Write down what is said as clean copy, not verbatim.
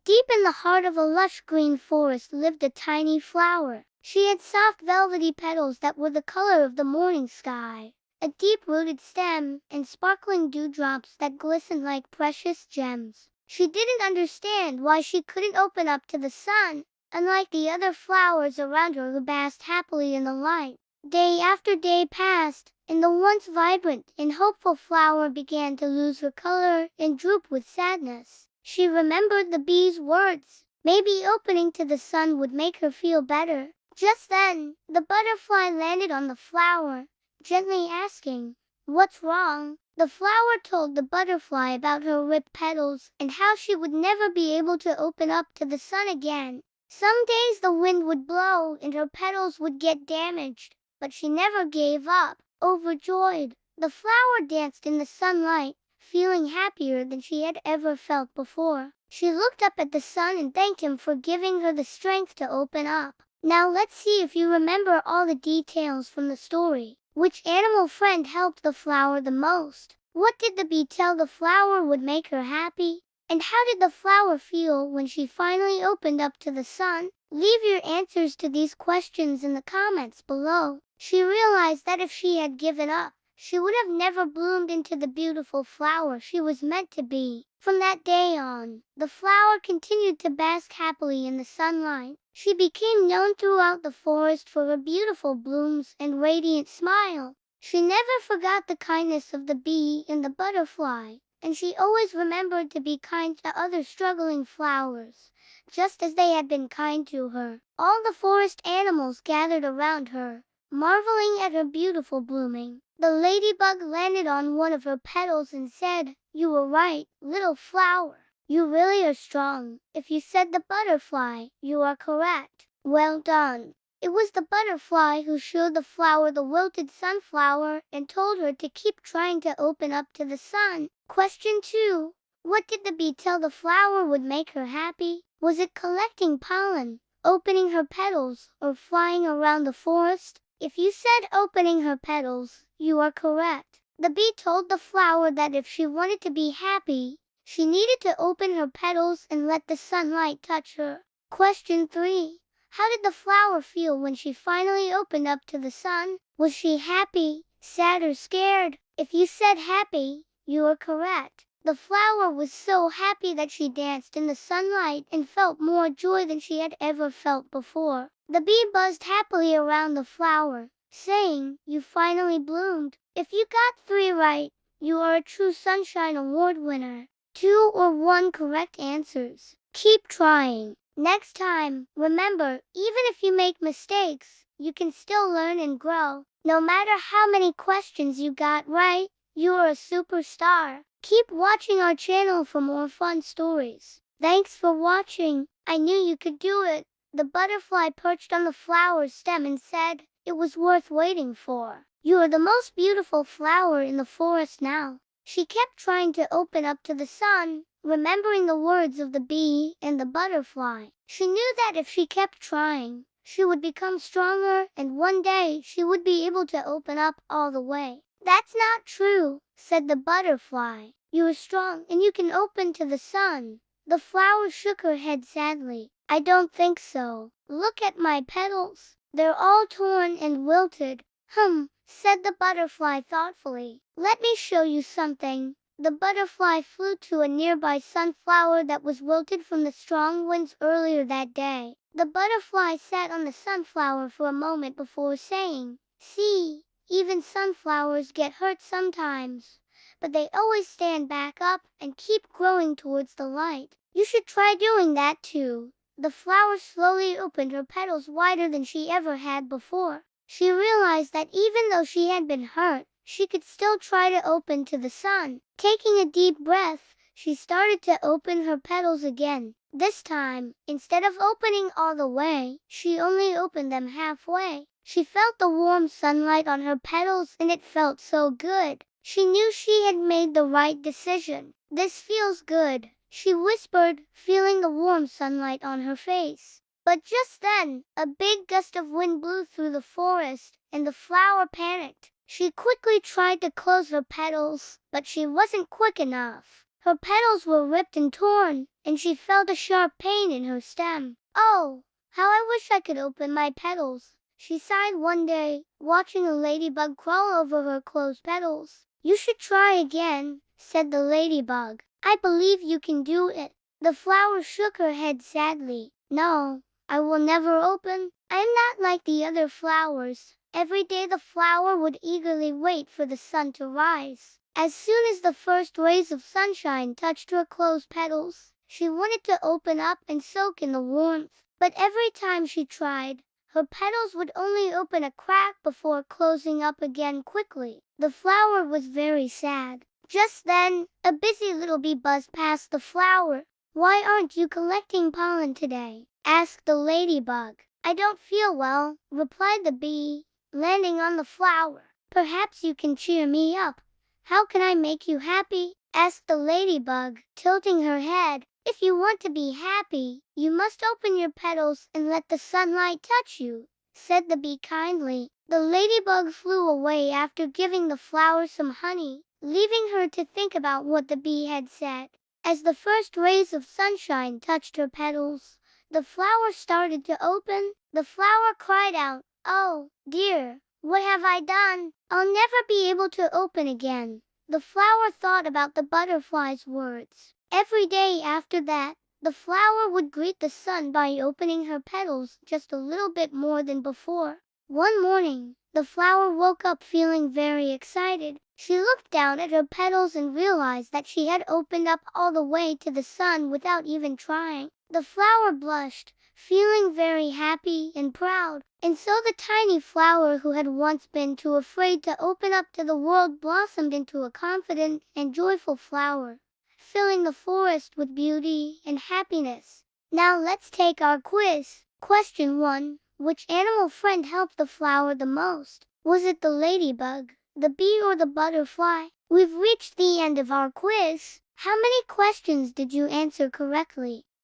Deep in the heart of a lush green forest lived a tiny flower. She had soft velvety petals that were the color of the morning sky, a deep-rooted stem, and sparkling dewdrops that glistened like precious gems. She didn't understand why she couldn't open up to the sun, unlike the other flowers around her who basked happily in the light. Day after day passed, and the once vibrant and hopeful flower began to lose her color and droop with sadness. She remembered the bee's words. Maybe opening to the sun would make her feel better. Just then, the butterfly landed on the flower, gently asking, "What's wrong?" The flower told the butterfly about her ripped petals and how she would never be able to open up to the sun again. Some days the wind would blow and her petals would get damaged, but she never gave up. Overjoyed, the flower danced in the sunlight, feeling happier than she had ever felt before. She looked up at the sun and thanked him for giving her the strength to open up. Now let's see if you remember all the details from the story. Which animal friend helped the flower the most? What did the bee tell the flower would make her happy? And how did the flower feel when she finally opened up to the sun? Leave your answers to these questions in the comments below. She realized that if she had given up, she would have never bloomed into the beautiful flower she was meant to be. From that day on, the flower continued to bask happily in the sunlight. She became known throughout the forest for her beautiful blooms and radiant smile. She never forgot the kindness of the bee and the butterfly, and she always remembered to be kind to other struggling flowers, just as they had been kind to her. All the forest animals gathered around her, marveling at her beautiful blooming. The ladybug landed on one of her petals and said, "You were right, little flower. You really are strong." If you said the butterfly, you are correct. Well done. It was the butterfly who showed the flower the wilted sunflower and told her to keep trying to open up to the sun. Question 2. What did the bee tell the flower would make her happy? Was it collecting pollen, opening her petals, or flying around the forest? If you said opening her petals, you are correct. The bee told the flower that if she wanted to be happy, she needed to open her petals and let the sunlight touch her. Question 3. How did the flower feel when she finally opened up to the sun? Was she happy, sad, or scared? If you said happy, you are correct. The flower was so happy that she danced in the sunlight and felt more joy than she had ever felt before. The bee buzzed happily around the flower, saying, "You finally bloomed." If you got 3 right, you are a true Sunshine Award winner. 2 or 1 correct answers. Keep trying. Next time, remember, even if you make mistakes, you can still learn and grow. No matter how many questions you got right, you are a superstar. Keep watching our channel for more fun stories. Thanks for watching. I knew you could do it. The butterfly perched on the flower's stem and said, "It was worth waiting for. You are the most beautiful flower in the forest now." She kept trying to open up to the sun, remembering the words of the bee and the butterfly. She knew that if she kept trying, she would become stronger, and one day she would be able to open up all the way. "That's not true," said the butterfly. "You are strong and you can open to the sun." The flower shook her head sadly. "I don't think so. Look at my petals. They're all torn and wilted." Said the butterfly thoughtfully. "Let me show you something." The butterfly flew to a nearby sunflower that was wilted from the strong winds earlier that day. The butterfly sat on the sunflower for a moment before saying, "See, even sunflowers get hurt sometimes, but they always stand back up and keep growing towards the light. You should try doing that too." The flower slowly opened her petals wider than she ever had before. She realized that even though she had been hurt, she could still try to open to the sun. Taking a deep breath, she started to open her petals again. This time, instead of opening all the way, she only opened them halfway. She felt the warm sunlight on her petals and it felt so good. She knew she had made the right decision. "This feels good," she whispered, feeling the warm sunlight on her face. But just then, a big gust of wind blew through the forest, and the flower panicked. She quickly tried to close her petals, but she wasn't quick enough. Her petals were ripped and torn, and she felt a sharp pain in her stem. "Oh, how I wish I could open my petals," she sighed one day, watching a ladybug crawl over her closed petals. "You should try again," said the ladybug. "I believe you can do it." The flower shook her head sadly. "No, I will never open. I am not like the other flowers." Every day the flower would eagerly wait for the sun to rise. As soon as the first rays of sunshine touched her closed petals, she wanted to open up and soak in the warmth. But every time she tried, her petals would only open a crack before closing up again quickly. The flower was very sad. Just then, a busy little bee buzzed past the flower. "Why aren't you collecting pollen today?" asked the ladybug. "I don't feel well," replied the bee, landing on the flower. "Perhaps you can cheer me up." "How can I make you happy?" asked the ladybug, tilting her head. "If you want to be happy, you must open your petals and let the sunlight touch you," said the bee kindly. The ladybug flew away after giving the flower some honey, leaving her to think about what the bee had said. As the first rays of sunshine touched her petals, the flower started to open. The flower cried out, "Oh, dear, what have I done? I'll never be able to open again." The flower thought about the butterfly's words. Every day after that, the flower would greet the sun by opening her petals just a little bit more than before. One morning, the flower woke up feeling very excited. She looked down at her petals and realized that she had opened up all the way to the sun without even trying. The flower blushed, feeling very happy and proud. And so the tiny flower who had once been too afraid to open up to the world blossomed into a confident and joyful flower, filling the forest with beauty and happiness. Now let's take our quiz. Question 1. Which animal friend helped the flower the most? Was it the ladybug, the bee, or the butterfly? We've reached the end of our quiz. How many questions did you answer correctly?